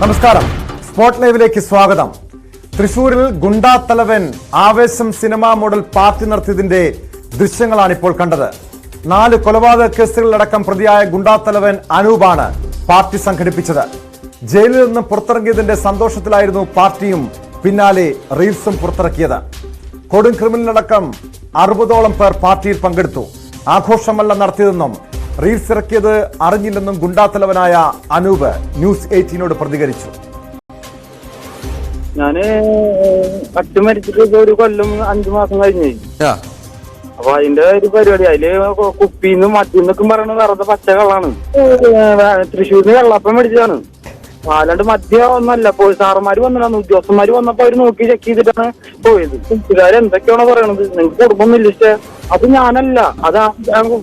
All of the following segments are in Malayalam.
നമസ്കാരം, സ്പോട്ട് ലൈവിലേക്ക് സ്വാഗതം. തൃശൂരിൽ ഗുണ്ടാ തലവൻ ആവേശം സിനിമാ മോഡൽ പാർട്ടി നടത്തിയതിന്റെ ദൃശ്യങ്ങളാണ് ഇപ്പോൾ കണ്ടത്. 4 കൊലപാതക കേസുകളിലടക്കം പ്രതിയായ ഗുണ്ടാ തലവൻ അനൂപാണ് പാർട്ടി സംഘടിപ്പിച്ചത്. ജയിലിൽ നിന്ന് പുറത്തിറങ്ങിയതിന്റെ സന്തോഷത്തിലായിരുന്നു പാർട്ടിയും പിന്നാലെ റീൽസും പുറത്തിറക്കിയത്. കൊടും ക്രിമിനലടക്കം 60ഓളം പേർ പാർട്ടിയിൽ പങ്കെടുത്തു. ആഘോഷമല്ല നടത്തിയതെന്നും റീൽസ് ഇറക്കിയത് അറിഞ്ഞില്ലെന്നും ഗുണ്ടാത്തലവനായ അനൂപ് ന്യൂസ് 18നോട് പ്രതികരിച്ചു. ഞാന് അച്ഛൻ മരിച്ചിട്ട് ഒരു കൊല്ലം 5 മാസം കഴിഞ്ഞു. അപ്പൊ അതിന്റെ ഒരു പരിപാടി അതില് കുപ്പിന്നും മദ്യന്നൊക്കെ പറയണത് വെറുതെ പച്ചകളാണ്. തൃശ്ശൂരിന് വെള്ളപ്പം മേടിച്ചതാണ്. അല്ലാണ്ട് മദ്യം ഒന്നല്ല. സാറന്മാര് വന്നിട്ടാണ്, ഉദ്യോഗസ്ഥന്മാര് വന്നപ്പോ അവര് നോക്കി ചെക്ക് ചെയ്തിട്ടാണ് പോയത്. കൂട്ടുകാര് എന്തൊക്കെയാണോ പറയണത്, നിങ്ങൾക്ക് കുടുംബമൊന്നുമില്ല ഇഷ്ട. അത് ഞാനല്ല, അത്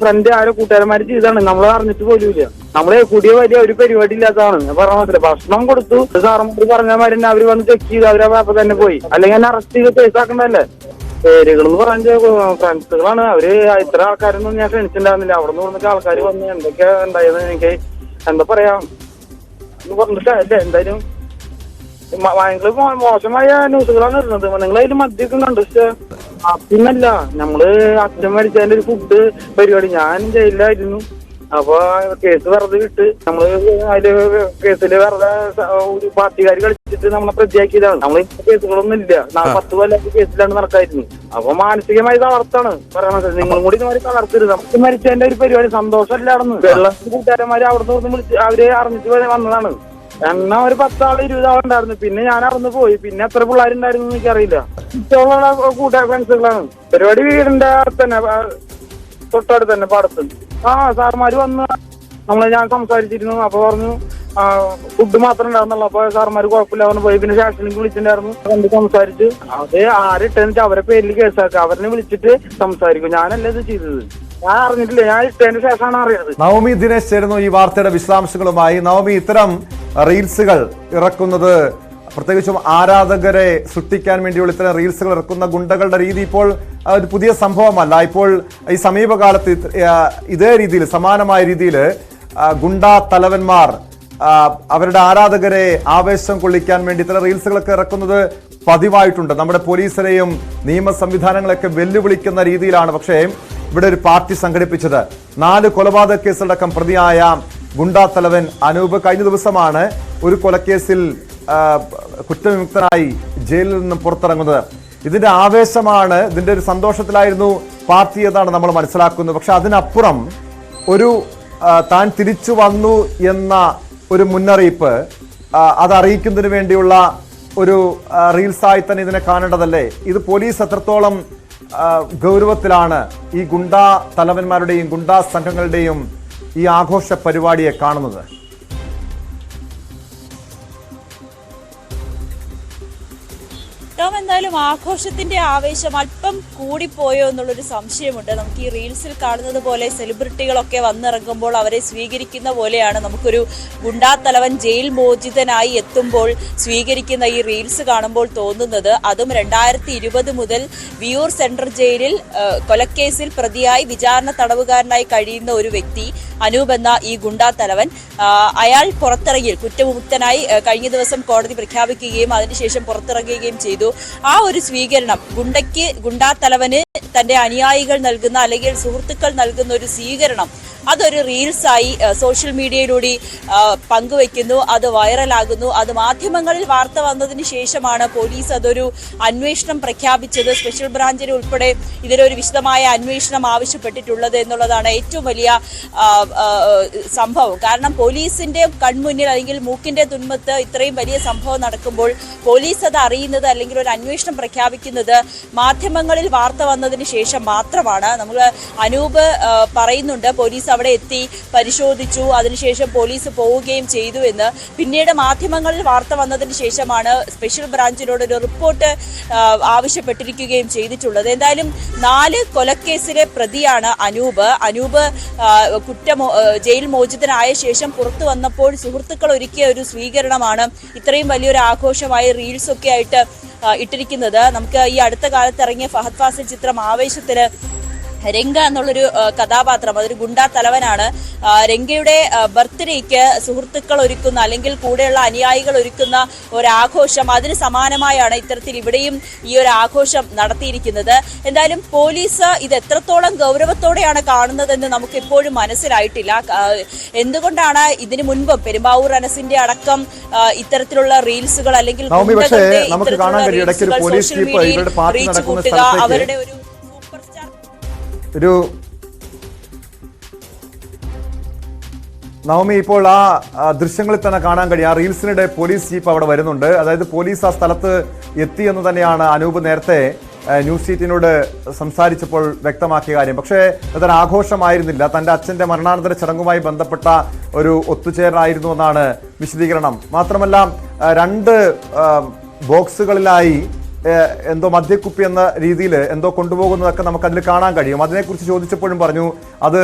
ഫ്രണ്ട് ആരോ കൂട്ടുകാരന്മാര് ചെയ്താണ്. നമ്മളെ അറിഞ്ഞിട്ട് പോലുമില്ല. നമ്മളെ കൂടിയ വലിയ ഒരു പരിപാടി ഇല്ലാത്തതാണ്. ഞാൻ പറഞ്ഞ മനസ്സിലായി. ഭക്ഷണം കൊടുത്തു, സാറന്മാര് പറഞ്ഞമാര് തന്നെ അവര് വന്ന് ചെക്ക് ചെയ്ത് അവരെ അപ്പൊ തന്നെ പോയി. അല്ലെങ്കിൽ എന്നെ അറസ്റ്റ് ചെയ്ത് കേസാക്കണ്ടല്ലേ. പേരുകൾ എന്ന് പറഞ്ഞ ഫ്രണ്ട്സുകളാണ് അവര്. ഇത്ര ആൾക്കാരൊന്നും ഞാൻ ക്ഷണിച്ചിട്ടുണ്ടായിരുന്നില്ല. അവിടെ നിന്ന് പറഞ്ഞിട്ട് ആൾക്കാർ വന്ന് എന്തൊക്കെയാ ഉണ്ടായത് എനിക്ക് എന്താ പറയാ പറഞ്ഞിട്ടല്ലേ. എന്തായാലും ഭയങ്കര മോശമായ ന്യൂസുകളാണ് വരുന്നത്. നിങ്ങൾ അതിൽ മദ്യമൊക്കെ കണ്ടു. പിന്നല്ല, നമ്മള് അച്ഛൻ മരിച്ചതിന്റെ ഒരു ഫുഡ് പരിപാടി. ഞാൻ ജയിലിലായിരുന്നു. അപ്പൊ കേസ് വെറുതെ വിട്ട് നമ്മള് അതില് കേസില് വെറുതെ ഒരു പാർട്ടിക്കാർ കളിച്ചിട്ട് നമ്മളെ പ്രതിയാക്കിയതാണ്. നമ്മൾ കേസുകളൊന്നും ഇല്ല. 10 കൊല്ലം കേസിലാണ് നടക്കായിരുന്നു. അപ്പൊ മാനസികമായി തളർത്താണ് പറയണത്. നിങ്ങളും കൂടി ഇതുമാതിരി തളർത്തരുത്. നമുക്ക് മരിച്ചതിന്റെ ഒരു പരിപാടി സന്തോഷമല്ല. അവിടെ വെള്ളത്തിൽ കൂട്ടുകാരന്മാര് അവിടെ നിന്ന് വിളിച്ച് അവര് അറിഞ്ഞിട്ട് വന്നതാണ്. എന്നാ ഒരു 10 ആള് 20 ആളുണ്ടായിരുന്നു. പിന്നെ ഞാൻ അറിഞ്ഞു പോയി. പിന്നെ എത്ര പിള്ളേരുണ്ടായിരുന്നു എനിക്കറിയില്ല. ഇഷ്ടമുള്ള കൂട്ടുകാർ ഫ്രണ്ട്സുകളാണ്. പരിപാടി വീടിന്റെ അടുത്ത് തന്നെ, തൊട്ടടുത്ത് തന്നെ, പാടത്ത്. സാർമാര് വന്ന് ഞാൻ സംസാരിച്ചിരുന്നു. അപ്പൊ പറഞ്ഞു ഫുഡ് മാത്രം ഉണ്ടായിരുന്നുള്ളൂ. അപ്പൊ സാർമാര് കുഴപ്പമില്ല പറഞ്ഞു പോയി. പിന്നെ സ്റ്റേഷനിലേക്ക് വിളിച്ചിട്ടുണ്ടായിരുന്നു. കണ്ട് സംസാരിച്ച് അത് ആരിട്ടെന്ന് അവരെ പേരിൽ കേസാക്കുക. അവരെ വിളിച്ചിട്ട് സംസാരിക്കും. ഞാനല്ല ഇത് ചെയ്തത്. ഞാൻ അറിഞ്ഞിട്ടില്ല. ഞാൻ ഇട്ടതിന് ശേഷമാണ് അറിയുന്നത്. നവമി ദിനേശ് ചേരുന്നു ഈ വാർത്തയുടെ വിശദാംശങ്ങളുമായി. നവമി, ഇത്തരം റീൽസുകൾ ഇറക്കുന്നത്, പ്രത്യേകിച്ചും ആരാധകരെ സൃഷ്ടിക്കാൻ വേണ്ടിയുള്ള ഇത്തരം റീൽസുകൾ ഇറക്കുന്ന ഗുണ്ടകളുടെ രീതി ഇപ്പോൾ ഒരു പുതിയ സംഭവമല്ല. ഇപ്പോൾ ഈ സമീപകാലത്ത് ഇതേ രീതിയിൽ, സമാനമായ രീതിയിൽ ഗുണ്ടാ തലവന്മാർ അവരുടെ ആരാധകരെ ആവേശം കൊള്ളിക്കാൻ വേണ്ടി ഇത്തരം റീൽസുകളൊക്കെ ഇറക്കുന്നത് പതിവായിട്ടുണ്ട്. നമ്മുടെ പോലീസിനെയും നിയമ സംവിധാനങ്ങളൊക്കെ വെല്ലുവിളിക്കുന്ന രീതിയിലാണ് പക്ഷേ ഇവിടെ ഒരു പാർട്ടി സംഘടിപ്പിച്ചത്. 4 കൊലപാതക കേസിലടക്കം പ്രതിയായ ഗുണ്ടാ തലവൻ അനൂപ് കഴിഞ്ഞ ദിവസമാണ് ഒരു കൊലക്കേസിൽ കുറ്റവിമുക്തനായി ജയിലിൽ നിന്നും പുറത്തിറങ്ങുന്നത്. ഇതിന്റെ ആവേശമാണ്, ഇതിന്റെ ഒരു സന്തോഷത്തിലായിരുന്നു പാർട്ടി എന്നാണ് നമ്മൾ മനസ്സിലാക്കുന്നത്. പക്ഷെ അതിനപ്പുറം ഒരു താൻ തിരിച്ചു വന്നു എന്ന ഒരു മുന്നറിയിപ്പ് അതറിയിക്കുന്നതിന് വേണ്ടിയുള്ള ഒരു റീൽസായി തന്നെ ഇതിനെ കാണേണ്ടതല്ലേ? ഇത് പോലീസ് എത്രത്തോളം ഗൗരവത്തിലാണ് ഈ ഗുണ്ടാ തലവന്മാരുടെയും ഗുണ്ടാ സംഘങ്ങളുടെയും ഈ ആഘോഷ പരിപാടിയെ കാണുന്നത്? എന്തായാലും ആഘോഷത്തിന്റെ ആവേശം അല്പം കൂടിപ്പോയോ എന്നുള്ളൊരു സംശയമുണ്ട്. നമുക്ക് ഈ റീൽസിൽ കാണുന്നത് പോലെ സെലിബ്രിറ്റികളൊക്കെ വന്നിറങ്ങുമ്പോൾ അവരെ സ്വീകരിക്കുന്ന പോലെയാണ് നമുക്കൊരു ഗുണ്ടാ തലവൻ ജയിൽ മോചിതനായി എത്തുമ്പോൾ സ്വീകരിക്കുന്ന ഈ റീൽസ് കാണുമ്പോൾ തോന്നുന്നത്. അതും 2020 മുതൽ വിയൂർ സെൻട്രൽ ജയിലിൽ കൊലക്കേസിൽ പ്രതിയായി വിചാരണ തടവുകാരനായി കഴിയുന്ന ഒരു വ്യക്തി അനൂപ് എന്ന ഈ ഗുണ്ടാ തലവൻ, അയാൾ പുറത്തിറങ്ങി കുറ്റവിമുക്തനായി കഴിഞ്ഞ ദിവസം കോടതി പ്രഖ്യാപിക്കുകയും അതിനുശേഷം പുറത്തിറങ്ങുകയും ചെയ്തു. ആ ഒരു സ്വീകരണം ഗുണ്ടാ തലവന് തന്റെ അനുയായികൾ നൽകുന്ന, അല്ലെങ്കിൽ സുഹൃത്തുക്കൾ നൽകുന്ന ഒരു സ്വീകരണം, അതൊരു റീൽസായി സോഷ്യൽ മീഡിയയിലൂടെ പങ്കുവെക്കുന്നു. അത് വൈറലാകുന്നു. അത് മാധ്യമങ്ങളിൽ വാർത്ത വന്നതിന് ശേഷമാണ് പോലീസ് അതൊരു അന്വേഷണം പ്രഖ്യാപിച്ചത്. സ്പെഷ്യൽ ബ്രാഞ്ചിന് ഉൾപ്പെടെ ഇതിലൊരു വിശദമായ അന്വേഷണം ആവശ്യപ്പെട്ടിട്ടുള്ളത് എന്നുള്ളതാണ് ഏറ്റവും വലിയ സംഭവം. കാരണം പോലീസിന്റെ കൺമുന്നിൽ, അല്ലെങ്കിൽ മൂക്കിന്റെ തുൻമത്ത് ഇത്രയും വലിയ സംഭവം നടക്കുമ്പോൾ പോലീസ് അത് അറിയുന്നത്, അല്ലെങ്കിൽ ഒരു അന്വേഷണം പ്രഖ്യാപിക്കുന്നത് മാധ്യമങ്ങളിൽ വാർത്ത വന്നതിന് ശേഷം മാത്രമാണ്. നമ്മൾ അനൂപ് പറയുന്നുണ്ട്, പോലീസ് അവിടെ എത്തി പരിശോധിച്ചു, അതിനുശേഷം പോലീസ് പോവുകയും ചെയ്തു എന്ന്. പിന്നീട് മാധ്യമങ്ങളിൽ വാർത്ത വന്നതിന് ശേഷമാണ് സ്പെഷ്യൽ ബ്രാഞ്ചിനോട് ഒരു റിപ്പോർട്ട് ആവശ്യപ്പെട്ടിരിക്കുകയും ചെയ്തിട്ടുള്ളത്. എന്തായാലും 4 കൊലക്കേസിലെ പ്രതിയാണ് അനൂപ്. ജയിൽ മോചിതനായ ശേഷം പുറത്തു വന്നപ്പോൾ സുഹൃത്തുക്കൾ ഒരുക്കിയ ഒരു സ്വീകരണമാണ് ഇത്രയും വലിയൊരു ആഘോഷമായി റീൽസൊക്കെ ആയിട്ട് ഇട്ടിരിക്കുന്നത്. നമുക്ക് ഈ അടുത്ത കാലത്ത് ഇറങ്ങിയ ഫഹദ് ഫാസിൽ ചിത്രം ആവേശത്തില് രംഗ എന്നുള്ളൊരു കഥാപാത്രം, അതൊരു ഗുണ്ടാ തലവനാണ്. രംഗയുടെ ബർത്ത്ഡേക്ക് സുഹൃത്തുക്കൾ ഒരുക്കുന്ന അല്ലെങ്കിൽ കൂടെയുള്ള അനുയായികൾ ഒരുക്കുന്ന ഒരാഘോഷം, അതിന് സമാനമായാണ് ഇത്തരത്തിൽ ഇവിടെയും ഈ ഒരു ആഘോഷം നടത്തിയിരിക്കുന്നത്. എന്തായാലും പോലീസ് ഇത് എത്രത്തോളം ഗൗരവത്തോടെയാണ് കാണുന്നതെന്ന് നമുക്ക് ഇപ്പോഴും മനസ്സിലായിട്ടില്ല. എന്തുകൊണ്ടാണ് ഇതിനു മുൻപും പെരുമ്പാവൂർ അനസിന്റെ അടക്കം ഇത്തരത്തിലുള്ള റീൽസുകൾ അല്ലെങ്കിൽ സോഷ്യൽ മീഡിയയിൽ റീച്ച് കൂട്ടുക, അവരുടെ ഒരു നവമി, ഇപ്പോൾ ആ ദൃശ്യങ്ങളിൽ തന്നെ കാണാൻ കഴിയും. ആ റീൽസിനിടെ പോലീസ് ജീപ്പ് അവിടെ വരുന്നുണ്ട്. അതായത് പോലീസ് ആ സ്ഥലത്ത് എത്തിയെന്ന് തന്നെയാണ് അനൂപ് നേരത്തെ ന്യൂസ് 18നോട് സംസാരിച്ചപ്പോൾ വ്യക്തമാക്കിയ കാര്യം. പക്ഷേ അതൊരു ആഘോഷമായിരുന്നില്ല, തൻ്റെ അച്ഛൻ്റെ മരണാനന്തര ചടങ്ങുമായി ബന്ധപ്പെട്ട ഒരു ഒത്തുചേരലായിരുന്നു എന്നാണ് വിശദീകരണം. മാത്രമല്ല 2 ബോക്സുകളിലായി എന്തോ മദ്യക്കുപ്പി എന്ന രീതിയിൽ എന്തോ കൊണ്ടുപോകുന്നതൊക്കെ നമുക്ക് അതിൽ കാണാൻ കഴിയും. അതിനെക്കുറിച്ച് ചോദിച്ചപ്പോഴും പറഞ്ഞു അത്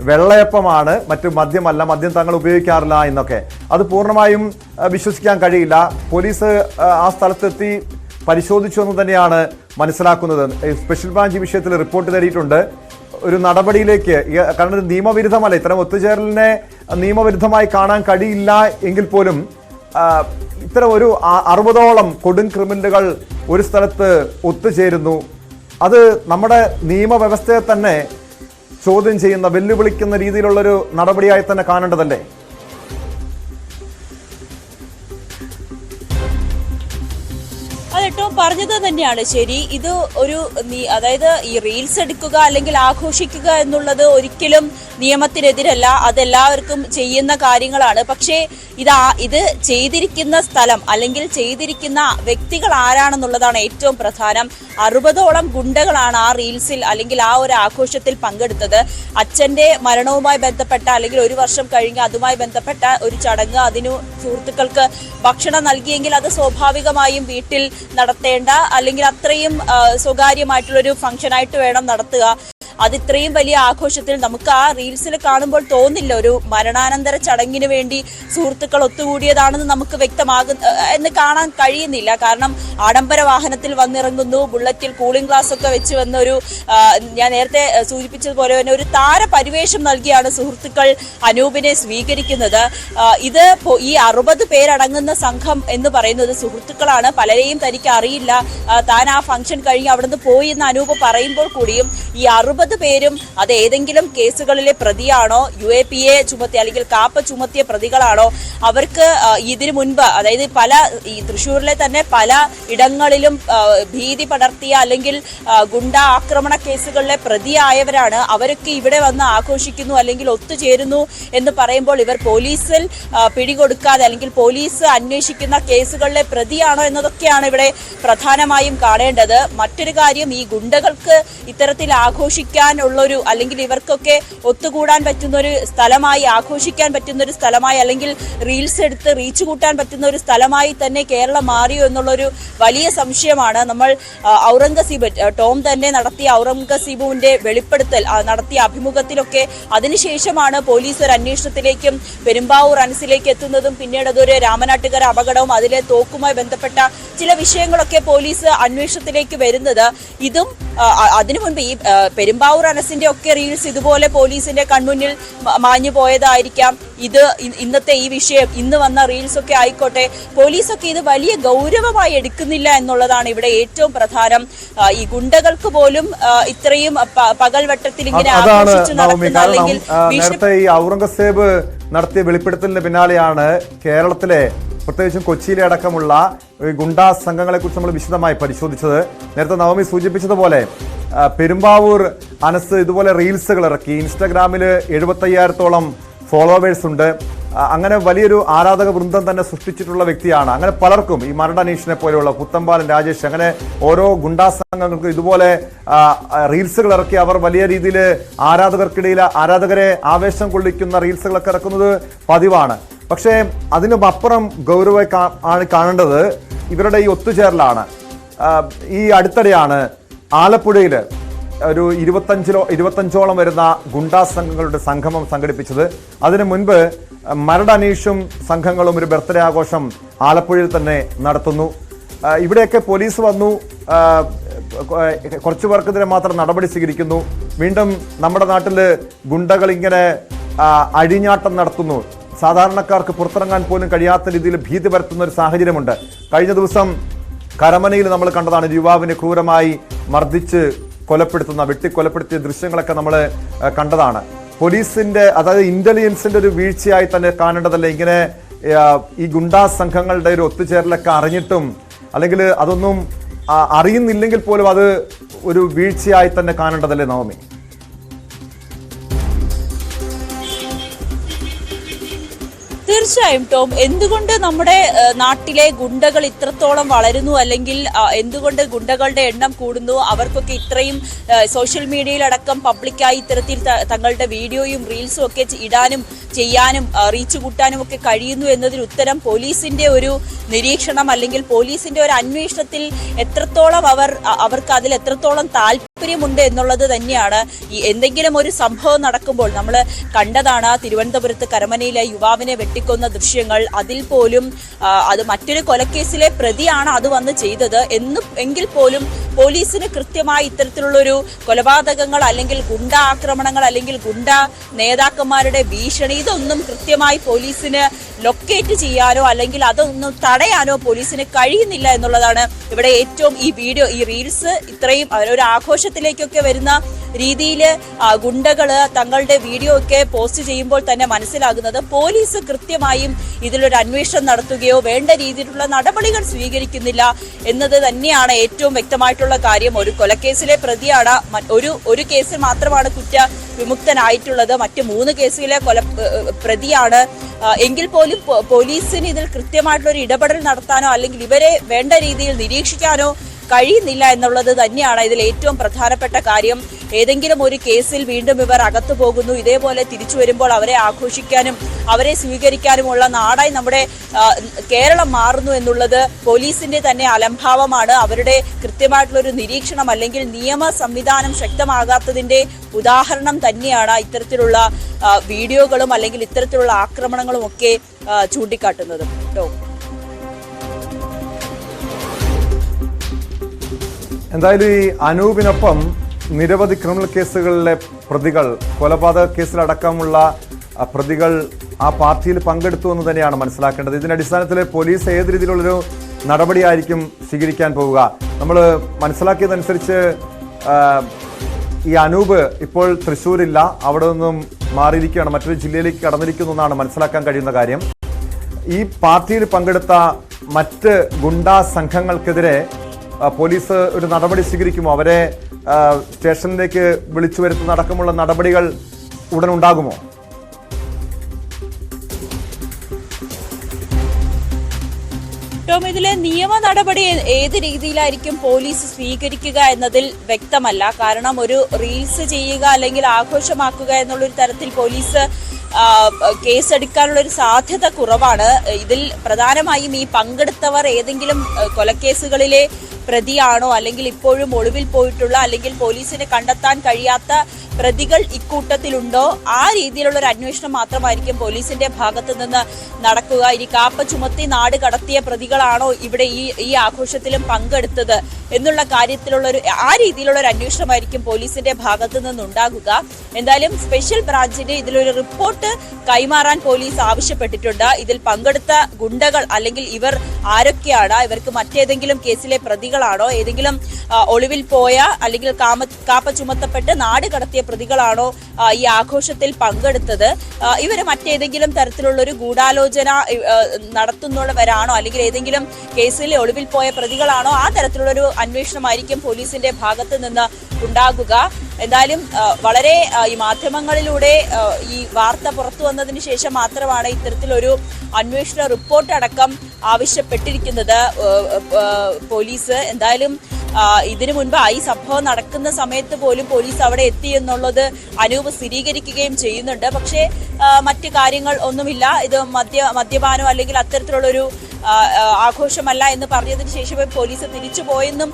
വെള്ളയപ്പമാണ്, മറ്റു മദ്യമല്ല, മദ്യം തങ്ങൾ ഉപയോഗിക്കാറില്ല എന്നൊക്കെ. അത് പൂർണ്ണമായും വിശ്വസിക്കാൻ കഴിയില്ല. പോലീസ് ആ സ്ഥലത്തെത്തി പരിശോധിച്ചു എന്ന് തന്നെയാണ് മനസ്സിലാക്കുന്നത്. സ്പെഷ്യൽ ബ്രാഞ്ച് ഈ വിഷയത്തിൽ റിപ്പോർട്ട് തേടിയിട്ടുണ്ട്. ഒരു നടപടിയിലേക്ക്, കാരണം ഇത് നിയമവിരുദ്ധമല്ല, ഇത്തരം ഒത്തുചേരലിനെ നിയമവിരുദ്ധമായി കാണാൻ കഴിയില്ല എങ്കിൽ പോലും ഇത്തരം ഒരു 60ഓളം കൊടും ക്രിമിനലുകൾ ഒരു സ്ഥലത്ത് ഒത്തുചേരുന്നു. അത് നമ്മുടെ നിയമവ്യവസ്ഥയെ തന്നെ ചോദ്യം ചെയ്യുന്ന, വെല്ലുവിളിക്കുന്ന രീതിയിലുള്ളൊരു നടപടിയായി തന്നെ കാണേണ്ടതല്ലേ? അതേറ്റവും പറഞ്ഞത് തന്നെയാണ് ശരി. ഇത് ഒരു അതായത് ഈ റീൽസ് എടുക്കുക അല്ലെങ്കിൽ ആഘോഷിക്കുക എന്നുള്ളത് ഒരിക്കലും നിയമത്തിനെതിരല്ല, അതെല്ലാവർക്കും ചെയ്യുന്ന കാര്യങ്ങളാണ്. പക്ഷേ ഇത് ചെയ്തിരിക്കുന്ന സ്ഥലം അല്ലെങ്കിൽ ചെയ്തിരിക്കുന്ന വ്യക്തികൾ ആരാണെന്നുള്ളതാണ് ഏറ്റവും പ്രധാനം. 60ഓളം ഗുണ്ടകളാണ് ആ റീൽസിൽ അല്ലെങ്കിൽ ആ ഒരു ആഘോഷത്തിൽ പങ്കെടുത്തത്. അച്ഛൻ്റെ മരണവുമായി ബന്ധപ്പെട്ട അല്ലെങ്കിൽ 1 വർഷം കഴിഞ്ഞ് അതുമായി ബന്ധപ്പെട്ട ഒരു ചടങ്ങ്, അതിനു സുഹൃത്തുക്കൾക്ക് ഭക്ഷണം നൽകിയെങ്കിൽ അത് സ്വാഭാവികമായും വീട്ടിൽ നടത്തേണ്ട അല്ലെങ്കിൽ അത്രയും സ്വകാര്യമായിട്ടുള്ളൊരു ഫംഗ്ഷനായിട്ട് വേണം നടത്തുക. അത് ഇത്രയും വലിയ ആഘോഷത്തിൽ നമുക്ക് ആ റീൽസിൽ കാണുമ്പോൾ തോന്നില്ല ഒരു മരണാനന്തര ചടങ്ങിന് വേണ്ടി സുഹൃത്തുക്കൾ ഒത്തുകൂടിയതാണെന്ന് നമുക്ക് എന്ന് കാണാൻ കഴിയുന്നില്ല. കാരണം ആഡംബര വാഹനത്തിൽ വന്നിറങ്ങുന്നു, ബുള്ളറ്റിൽ കൂളിംഗ് ഗ്ലാസ് ഒക്കെ വെച്ച് വന്ന ഒരു, ഞാൻ നേരത്തെ സൂചിപ്പിച്ചതുപോലെ തന്നെ ഒരു താര പരിവേഷം നൽകിയാണ് സുഹൃത്തുക്കൾ അനൂപിനെ സ്വീകരിക്കുന്നത്. ഇത് ഈ 60 പേരടങ്ങുന്ന സംഘം എന്ന് പറയുന്നത് സുഹൃത്തുക്കളാണ്. പലരെയും തനിക്ക് അറിയില്ല, താൻ ആ ഫംഗ്ഷൻ കഴിഞ്ഞ് അവിടുന്ന് പോയി എന്ന് അനൂപ് പറയുമ്പോൾ കൂടിയും ഈ 60 പേരും അത് ഏതെങ്കിലും കേസുകളിലെ പ്രതിയാണോ, UAPA ചുമത്തിയ അല്ലെങ്കിൽ കാപ്പ ചുമത്തിയ പ്രതികളാണോ, അവർക്ക് ഇതിനു മുൻപ് അതായത് ഈ തൃശ്ശൂരിലെ തന്നെ പല ഇടങ്ങളിലും ഭീതി പടർത്തിയ അല്ലെങ്കിൽ ഗുണ്ട ആക്രമണ കേസുകളിലെ പ്രതിയായവരാണ്. അവരൊക്കെ ഇവിടെ വന്ന് ആഘോഷിക്കുന്നു അല്ലെങ്കിൽ ഒത്തുചേരുന്നു എന്ന് പറയുമ്പോൾ ഇവർ പോലീസിൽ പിടികൊടുക്കാതെ അല്ലെങ്കിൽ പോലീസ് അന്വേഷിക്കുന്ന കേസുകളിലെ പ്രതിയാണോ എന്നതൊക്കെയാണ് ഇവിടെ പ്രധാനമായും കാണേണ്ടത്. മറ്റൊരു കാര്യം, ഈ ഗുണ്ടകൾക്ക് ഇത്തരത്തിൽ ആഘോഷിക്കാനുള്ളൊരു അല്ലെങ്കിൽ ഇവർക്കൊക്കെ ഒത്തുകൂടാൻ പറ്റുന്ന ഒരു സ്ഥലമായി, ആഘോഷിക്കാൻ പറ്റുന്ന ഒരു സ്ഥലമായി അല്ലെങ്കിൽ റീൽസ് എടുത്ത് റീച്ച് കൂട്ടാൻ പറ്റുന്ന ഒരു സ്ഥലമായി തന്നെ കേരളം മാറിയോ എന്നുള്ളൊരു വലിയ സംശയമാണ്. നമ്മൾ ഔറംഗസീബ് ടോം തന്നെ നടത്തിയ ഔറംഗസീബുവിന്റെ വെളിപ്പെടുത്തൽ നടത്തിയ അഭിമുഖത്തിലൊക്കെ അതിനുശേഷമാണ് പോലീസ് ഒരു അന്വേഷണത്തിലേക്കും പെരുമ്പാവൂർ അനസിലേക്ക് എത്തുന്നതും പിന്നീട് അതൊരു രാമനാട്ടുകര അപകടവും അതിലെ തോക്കുമായി ബന്ധപ്പെട്ട ചില വിഷയങ്ങളൊക്കെ പോലീസ് അന്വേഷണത്തിലേക്ക് വരുന്നത്. ഇതും അതിനു മുൻപ് ഈ പെരുമ്പാവൂർ അനസിന്റെ ഒക്കെ റീൽസ് ഇതുപോലെ പോലീസിന്റെ കൺമുന്നിൽ മാഞ്ഞു പോയതായിരിക്കാം. ഇത് ഇന്നത്തെ ഈ വിഷയം, ഇന്ന് വന്ന റീൽസ് ഒക്കെ ആയിക്കോട്ടെ, പോലീസൊക്കെ ഇത് വലിയ ഗൗരവമായി എടുക്കുന്നില്ല എന്നുള്ളതാണ് ഇവിടെ ഏറ്റവും പ്രധാനം. ഈ ഗുണ്ടകൾക്ക് പോലും ഇത്രയും പകൽവട്ടത്തിൽ ഇങ്ങനെ ആഘോഷിച്ചു നടത്തുന്ന അല്ലെങ്കിൽ നേരത്തെ ഈ ഔറംഗസേബ് നടത്തിയ വെളിപ്പെടുത്തലിന് പിന്നാലെയാണ് കേരളത്തിലെ പ്രത്യേകിച്ചും കൊച്ചിയിലെ അടക്കമുള്ള ഗുണ്ടാ സംഘങ്ങളെ കുറിച്ച് നമ്മൾ വിശദമായി പരിശോധിച്ചത്. നേരത്തെ നവമി സൂചിപ്പിച്ചതുപോലെ പെരുമ്പാവൂർ അനസ് ഇതുപോലെ റീൽസുകൾ ഇറക്കി. ഇൻസ്റ്റാഗ്രാമിൽ 75,000-ഓളം ഫോളോവേഴ്സ് ഉണ്ട്. അങ്ങനെ വലിയൊരു ആരാധക വൃന്ദം തന്നെ സൃഷ്ടിച്ചിട്ടുള്ള വ്യക്തിയാണ്. അങ്ങനെ പലർക്കും ഈ മരട് അനീഷിനെ പോലെയുള്ള പുത്തമ്പാലൻ രാജേഷ്, അങ്ങനെ ഓരോ ഗുണ്ടാ സംഘങ്ങൾക്കും ഇതുപോലെ റീൽസുകൾ ഇറക്കി അവർ വലിയ രീതിയിൽ ആരാധകരെ ആവേശം കൊള്ളിക്കുന്ന റീൽസുകളൊക്കെ ഇറക്കുന്നത് പതിവാണ്. പക്ഷേ അതിനുമപ്പുറം ഗൗരവമായി ആണ് കാണേണ്ടത് ഇവരുടെ ഈ ഒത്തുചേരലാണ്. ഈ അടുത്തിടെയാണ് ആലപ്പുഴയിൽ ഒരു 25ഓളം വരുന്ന ഗുണ്ടാ സംഘങ്ങളുടെ സംഗമം സംഘടിപ്പിച്ചത്. അതിനു മുൻപ് മരട് അനീഷും സംഘങ്ങളും ഒരു ബർത്ത്ഡേ ആഘോഷം ആലപ്പുഴയിൽ തന്നെ നടത്തുന്നു. ഇവിടെയൊക്കെ പോലീസ് വന്നു, കുറച്ചു പേർക്കെതിരെ മാത്രം നടപടി സ്വീകരിക്കുന്നു. വീണ്ടും നമ്മുടെ നാട്ടിൽ ഗുണ്ടകൾ ഇങ്ങനെ അഴിഞ്ഞാട്ടം നടത്തുന്നു. സാധാരണക്കാർക്ക് പുറത്തിറങ്ങാൻ പോലും കഴിയാത്ത രീതിയിൽ ഭീതി പരത്തുന്ന ഒരു സാഹചര്യമുണ്ട്. കഴിഞ്ഞ ദിവസം കരമനയിൽ നമ്മൾ കണ്ടതാണ്, യുവാവിനെ ക്രൂരമായി മർദ്ദിച്ച് വെട്ടിക്കൊലപ്പെടുത്തിയ ദൃശ്യങ്ങളൊക്കെ നമ്മൾ കണ്ടതാണ്. പോലീസിന്റെ, അതായത് ഇന്റലിജൻസിന്റെ ഒരു വീഴ്ചയായി തന്നെ കാണേണ്ടതല്ലേ ഇങ്ങനെ ഈ ഗുണ്ടാ സംഘങ്ങളുടെ ഒരു ഒത്തുചേരലൊക്കെ അറിഞ്ഞിട്ടും, അല്ലെങ്കിൽ അതൊന്നും അറിയുന്നില്ലെങ്കിൽ പോലും അത് ഒരു വീഴ്ചയായി തന്നെ കാണേണ്ടതല്ലേ നവമി? തീർച്ചയായും ടോം, എന്തുകൊണ്ട് നമ്മുടെ നാട്ടിലെ ഗുണ്ടകൾ ഇത്രത്തോളം വളരുന്നു, അല്ലെങ്കിൽ എന്തുകൊണ്ട് ഗുണ്ടകളുടെ എണ്ണം കൂടുന്നു, അവർക്കൊക്കെ ഇത്രയും സോഷ്യൽ മീഡിയയിലടക്കം പബ്ലിക്കായി ഇത്തരത്തിൽ തങ്ങളുടെ വീഡിയോയും റീൽസും ഒക്കെ ഇടാനും ചെയ്യാനും റീച്ച് കൂട്ടാനും ഒക്കെ കഴിയുന്നു എന്നതിന് ഉത്തരം പോലീസിന്റെ ഒരു നിരീക്ഷണം അല്ലെങ്കിൽ പോലീസിന്റെ ഒരു അന്വേഷണത്തിൽ എത്രത്തോളം അവർക്ക് അതിൽ എത്രത്തോളം താല്പര്യമുണ്ട് എന്നുള്ളത് തന്നെയാണ്. ഈ എന്തെങ്കിലും ഒരു സംഭവം നടക്കുമ്പോൾ നമ്മൾ കണ്ടതാണ് തിരുവനന്തപുരത്ത് കരമനയിലെ യുവാവിനെ വെട്ടിക്കൊന്ന ദൃശ്യങ്ങൾ. അതിൽ പോലും അത് മറ്റൊരു കൊലക്കേസിലെ പ്രതിയാണ് അത് വന്ന് ചെയ്തത് എങ്കിൽ പോലും പോലീസിന് കൃത്യമായി ഇത്തരത്തിലുള്ളൊരു കൊലപാതകങ്ങൾ അല്ലെങ്കിൽ ഗുണ്ട ആക്രമണങ്ങൾ അല്ലെങ്കിൽ ഗുണ്ട നേതാക്കന്മാരുടെ ഭീഷണി ഇതൊന്നും കൃത്യമായി പോലീസിന് ലൊക്കേറ്റ് ചെയ്യാനോ അല്ലെങ്കിൽ അതൊന്നും തടയാനോ പോലീസിന് കഴിയുന്നില്ല എന്നുള്ളതാണ് ഇവിടെ ഏറ്റവും ഈ റീൽസ് ഇത്രയും ഒരു ആഘോഷത്തിലേക്കൊക്കെ വരുന്ന രീതിയിൽ ഗുണ്ടകള് തങ്ങളുടെ വീഡിയോ ഒക്കെ പോസ്റ്റ് ചെയ്യുമ്പോൾ തന്നെ മനസ്സിലാകുന്നത് പോലീസ് കൃത്യമായും ഇതിലൊരു അന്വേഷണം നടത്തുകയോ വേണ്ട രീതിയിലുള്ള നടപടികൾ സ്വീകരിക്കുന്നില്ല എന്നത് തന്നെയാണ് ഏറ്റവും വ്യക്തമായിട്ടുള്ള കാര്യം. ഒരു കൊലക്കേസിലെ പ്രതിയാണ്, ഒരു കേസിൽ മാത്രമാണ് കുറ്റവിമുക്തനായിട്ടുള്ളത്, മറ്റ് 3 കേസിലെ പ്രതിയാണ്. എങ്കിൽ പോലും പോലീസിന് ഇതിൽ കൃത്യമായിട്ടുള്ള ഒരു ഇടപെടൽ നടത്താനോ അല്ലെങ്കിൽ ഇവരെ വേണ്ട രീതിയിൽ നിരീക്ഷിക്കാനോ കഴിയുന്നില്ല എന്നുള്ളത് തന്നെയാണ് ഇതിൽ ഏറ്റവും പ്രധാനപ്പെട്ട കാര്യം. ഏതെങ്കിലും ഒരു കേസിൽ വീണ്ടും ഇവർ അകത്തു പോകുന്നു, ഇതേപോലെ തിരിച്ചു വരുമ്പോൾ അവരെ ആഘോഷിക്കാനും അവരെ സ്വീകരിക്കാനുമുള്ള നാടായി നമ്മുടെ കേരളം മാറുന്നു എന്നുള്ളത് പോലീസിന്റെ തന്നെ അലംഭാവമാണ്. അവരുടെ കൃത്യമായിട്ടുള്ളൊരു നിരീക്ഷണം അല്ലെങ്കിൽ നിയമ സംവിധാനം ശക്തമാകാത്തതിന്റെ ഉദാഹരണം തന്നെയാണ് ഇത്തരത്തിലുള്ള വീഡിയോകളും അല്ലെങ്കിൽ ഇത്തരത്തിലുള്ള ആക്രമണങ്ങളും ഒക്കെ ചൂണ്ടിക്കാട്ടുന്നത്. എന്തായാലും ഈ അനൂപിനൊപ്പം നിരവധി ക്രിമിനൽ കേസുകളിലെ പ്രതികൾ, കൊലപാതക കേസിലടക്കമുള്ള പ്രതികൾ ആ പാർട്ടിയിൽ പങ്കെടുത്തു എന്ന് തന്നെയാണ് മനസ്സിലാക്കേണ്ടത്. ഇതിന്റെ അടിസ്ഥാനത്തിൽ പോലീസ് ഏത് രീതിയിലുള്ളൊരു നടപടിയായിരിക്കും സ്വീകരിക്കാൻ പോവുക? നമ്മൾ മനസ്സിലാക്കിയതനുസരിച്ച് ഈ അനൂപ് ഇപ്പോൾ തൃശ്ശൂരില്ല, അവിടെ നിന്നും മാറിയിരിക്കുകയാണ്, മറ്റൊരു ജില്ലയിലേക്ക് കടന്നിരിക്കുന്നു എന്നാണ് മനസ്സിലാക്കാൻ കഴിയുന്ന കാര്യം. ഈ പാർട്ടിയിൽ പങ്കെടുത്ത മറ്റ് ഗുണ്ടാ സംഘങ്ങൾക്കെതിരെ പോലീസ് ഒരു നടപടി സ്വീകരിക്കുമോ? അവരെ സ്റ്റേഷനിലേക്ക് വിളിച്ചു വരുത്തുന്ന അടക്കമുള്ള നടപടികൾ ഉടൻ ഉണ്ടാകുമോ? ടോം, ഇതിലെ നിയമ നടപടി ഏത് രീതിയിലായിരിക്കും പോലീസ് സ്വീകരിക്കുക എന്നതിൽ വ്യക്തമല്ല. കാരണം ഒരു റീൽസ് ചെയ്യുക അല്ലെങ്കിൽ ആഘോഷമാക്കുക എന്നുള്ളൊരു തരത്തിൽ പോലീസ് കേസെടുക്കാനുള്ള ഒരു സാധ്യത കുറവാണ്. ഇതിൽ പ്രധാനമായും ഈ പങ്കെടുത്തവർ ഏതെങ്കിലും കൊലക്കേസുകളിലെ പ്രതിയാണോ അല്ലെങ്കിൽ ഇപ്പോഴും ഒളിവിൽ പോയിട്ടുള്ള അല്ലെങ്കിൽ പോലീസിന് കണ്ടെത്താൻ കഴിയാത്ത പ്രതികൾ ഇക്കൂട്ടത്തിലുണ്ടോ, ആ രീതിയിലുള്ള ഒരു അന്വേഷണം മാത്രമായിരിക്കും പോലീസിന്റെ ഭാഗത്ത് നിന്ന് നടക്കുക. ഇനി കാപ്പ ചുമത്തി നാട് കടത്തിയ പ്രതികളാണോ ഇവിടെ ഈ ആഘോഷത്തിലും പങ്കെടുത്തത് എന്നുള്ള കാര്യത്തിലുള്ള ആ രീതിയിലുള്ള ഒരു അന്വേഷണമായിരിക്കും പോലീസിന്റെ ഭാഗത്ത് നിന്നുണ്ടാകുക. എന്തായാലും സ്പെഷ്യൽ ബ്രാഞ്ചിന് ഇതിലൊരു റിപ്പോർട്ട് കൈമാറാൻ പോലീസ് ആവശ്യപ്പെട്ടിട്ടുണ്ട്. ഇതിൽ പങ്കെടുത്ത ഗുണ്ടകൾ അല്ലെങ്കിൽ ഇവർ ആരൊക്കെയാണ്, ഇവർക്ക് മറ്റേതെങ്കിലും കേസിലെ പ്രതികളാണോ, ഏതെങ്കിലും ഒളിവിൽ പോയ അല്ലെങ്കിൽ കാപ്പ ചുമത്തപ്പെട്ട് നാട് കടത്തിയ പ്രതികളാണോ ഈ ആഘോഷത്തിൽ പങ്കെടുത്തത്, ഇവര് മറ്റേതെങ്കിലും തരത്തിലുള്ള ഒരു ഗൂഢാലോചന നടത്തുന്നവരാണോ അല്ലെങ്കിൽ ഏതെങ്കിലും കേസിൽ ഒളിവിൽ പോയ പ്രതികളാണോ, ആ തരത്തിലുള്ളൊരു അന്വേഷണമായിരിക്കും പോലീസിന്റെ ഭാഗത്ത് നിന്ന് ഉണ്ടാകുക. എന്തായാലും വളരെ ഈ മാധ്യമങ്ങളിലൂടെ ഈ വാർത്ത പുറത്തു വന്നതിന് ശേഷം മാത്രമാണ് ഇത്തരത്തിലൊരു അന്വേഷണ റിപ്പോർട്ട് അടക്കം ആവശ്യപ്പെട്ടിരിക്കുന്നത് പോലീസ്. എന്തായാലും ഇതിനു മുൻപ് ഈ സംഭവം നടക്കുന്ന സമയത്ത് പോലും പോലീസ് അവിടെ എത്തി എന്നുള്ളത് അനൂപ് സ്ഥിരീകരിക്കുകയും ചെയ്യുന്നുണ്ട്. പക്ഷേ മറ്റ് കാര്യങ്ങൾ ഒന്നുമില്ല, ഇത് മദ്യപാനം അല്ലെങ്കിൽ അത്തരത്തിലുള്ളൊരു ആഘോഷമല്ല എന്ന് പറഞ്ഞതിന് ശേഷമേ പോലീസ് തിരിച്ചു പോയെന്നും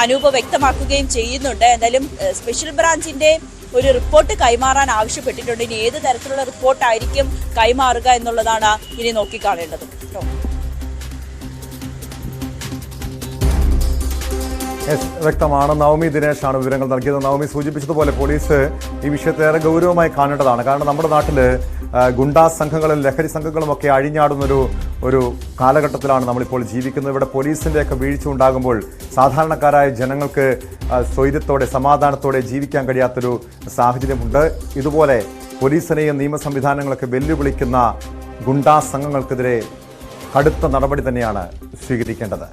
അനൂപ് വ്യക്തമാക്കുകയും ചെയ്യുന്നുണ്ട്. എന്തായാലും സ്പെഷ്യൽ ബ്രാഞ്ചിന്റെ ഒരു റിപ്പോർട്ട് കൈമാറാൻ ആവശ്യപ്പെട്ടിട്ടുണ്ട്. ഇനി ഏത് തരത്തിലുള്ള റിപ്പോർട്ടായിരിക്കും കൈമാറുക എന്നുള്ളതാണ് ഇനി നോക്കിക്കാണേണ്ടത്. വ്യക്തമാണ്. നവമി ദിനേശാണ് വിവരങ്ങൾ നൽകിയത്. നവമി സൂചിപ്പിച്ചതുപോലെ പോലീസ് ഈ വിഷയത്തെ ഏറെ ഗൗരവമായി കാണേണ്ടതാണ്. കാരണം നമ്മുടെ നാട്ടിൽ ഗുണ്ടാ സംഘങ്ങളും ലഹരി സംഘങ്ങളും ഒക്കെ അഴിഞ്ഞാടുന്നൊരു കാലഘട്ടത്തിലാണ് നമ്മളിപ്പോൾ ജീവിക്കുന്നത്. ഇവിടെ പോലീസിൻ്റെയൊക്കെ വീഴ്ച ഉണ്ടാകുമ്പോൾ സാധാരണക്കാരായ ജനങ്ങൾക്ക് സ്വൈര്യത്തോടെ സമാധാനത്തോടെ ജീവിക്കാൻ കഴിയാത്തൊരു സാഹചര്യമുണ്ട്. ഇതുപോലെ പോലീസിനെയും നിയമ സംവിധാനങ്ങളൊക്കെ വെല്ലുവിളിക്കുന്ന ഗുണ്ടാ സംഘങ്ങൾക്കെതിരെ കടുത്ത നടപടി തന്നെയാണ് സ്വീകരിക്കേണ്ടത്.